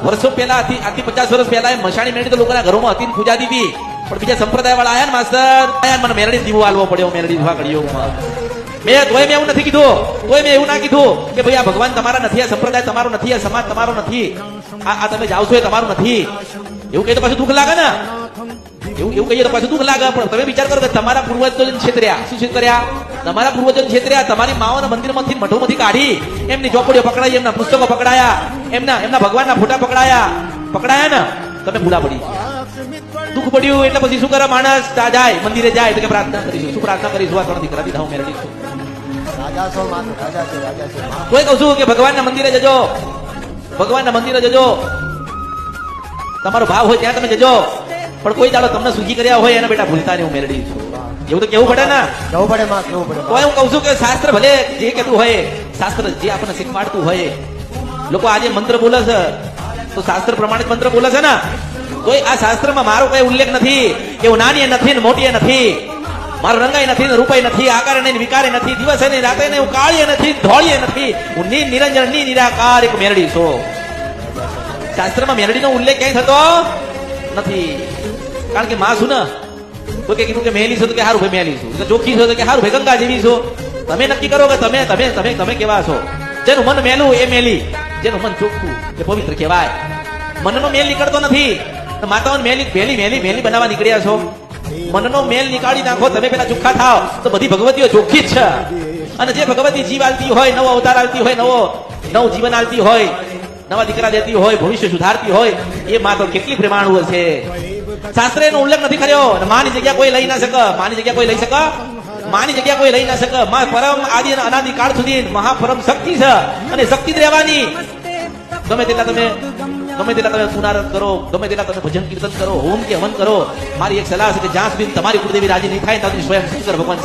વર્ષો પહેલા આથી 50 વર્ષ પહેલા એ મશાણી મેળડી તો લોકોના ઘરોમાં હતી ને પૂજાતી હતી, પણ બીજા સંપ્રદાય વાળા આયા ને માસ્તર, આયા મને મેળડી દીવો આલવો પડ્યો, મેળડી દીવા કડિયોમાં. તોય મેં એવું નથી કીધું, તોય મેં એવું ના કીધું કે ભાઈ આ ભગવાન તમારા નથી, આ સંપ્રદાય તમારો નથી, આ સમાજ તમારો નથી, આ તમે જાવ છો એ તમારું નથી. એવું કહીએ તો પાછું દુઃખ લાગે ને, એવું કહીએ તો પાછું દુઃખ લાગે. પણ તમે વિચાર કરો કે તમારા પૂર્વજો છેતર્યા, શું છેતર્યા? તમારા પૂર્વજો છેતર્યા, તમારી માઓના મંદિરમાંથી મઠોમાંથી કાઢી એમની ચોપડીઓ પકડાઈ, એમના પુસ્તકો પકડાયા, એમના ભગવાનના ફોટા પકડાયા ને, તમે ભૂલા પડી. દુઃખ પડ્યું એટલે પછી શું કરે માણસ? જાય મંદિરે જાય તો કે પ્રાર્થના કરીશું. શું પ્રાર્થના કરીશું? આ ત્રણ દીકરા દીધા હું મેળવી છું. કોઈ કહું છું કે ભગવાનના મંદિરે જજો, ભગવાનના મંદિરે જજો, તમારો ભાવ હોય ત્યાં તમે જજો, પણ કોઈ દાડો તમને સુખી કર્યા હોય એને બેટા ભૂલતા નહીં હું મેળવી છું. એવું તો કેવું પડે ને, કેવું પડે માં, કેવું પડે. તો હું કહું છું કે શાસ્ત્ર ભલે જે કહેતું હોય, શાસ્ત્ર જે આપણને શીખવાડતું હોય, લોકો આજે મંત્ર બોલે છે તો શાસ્ત્ર પ્રમાણિત મંત્ર બોલે છે ને, તોય આ શાસ્ત્રમાં મારો કઈ ઉલ્લેખ નથી કે હું નાની નથી ને મોટી નથી, મારો રંગાઈ નથી ને રૂપાઈ નથી, આકારે નહીં વિકારે નથી, દિવસે નહીં રાતે નહીં, હું કાળીએ નથી ધોળીએ નથી, હું નિરંજન નિરાકાર એક મેરડી છું. શાસ્ત્રમાં મેરડીનો ઉલ્લેખ ક્યાંય થતો નથી. કારણ કે માં છું ને, કોઈ કીધું કે મેલી છું તો કે હારું ભાઈ મેલી છું, ચોખ્ખી છો તો કે હારું ભાઈ ગંગા જેવી છો. તમે નક્કી કરો કે તમે કેવા છો. જેનું મન મેલું એ મેલી, જેનું મન ચોખ્ખું એ પવિત્ર કહેવાય. મનનો મેલ નીકળતો નથી, માતાઓને મેલી બનાવવા નીકળ્યા છો. મનનો મેલ નીકાળી નાખો, તમે પેલા ચોખ્ખા થાવ તો બધી ભગવતીઓ ચોખ્ખી જ છે. અને જે ભગવતી જીવ આલતી હોય, નવો અવતાર આલતી હોય, નવું જીવન આલતી હોય, નવા દીકરા દેતી હોય, ભવિષ્ય સુધારતી હોય, એ માં તો કેટલી પ્રેમાળુ છે. શાસ્ત્ર એનો ઉલ્લેખ નથી કર્યો. માની જગ્યા કોઈ લઈ ના શકે, માની જગ્યા કોઈ લઈ શકે, માની જગ્યા કોઈ લઈ ના શકે. માં પરમ આદિ અને અનાદિ કાળ સુધી મહાપરમ શક્તિ છે અને શક્તિ જ રહેવાની. ગમે તેટલા તમે પુનારત કરો, ગમે તેટલા તમે ભજન કીર્તન કરો, હોમ કે હવન કરો, મારી એક સલાહ છે કે જ્યાં સુધી તમારી કુળદેવી રાજી નહીં થાય ત્યાં સુધી સ્વયં શંકર ભગવાન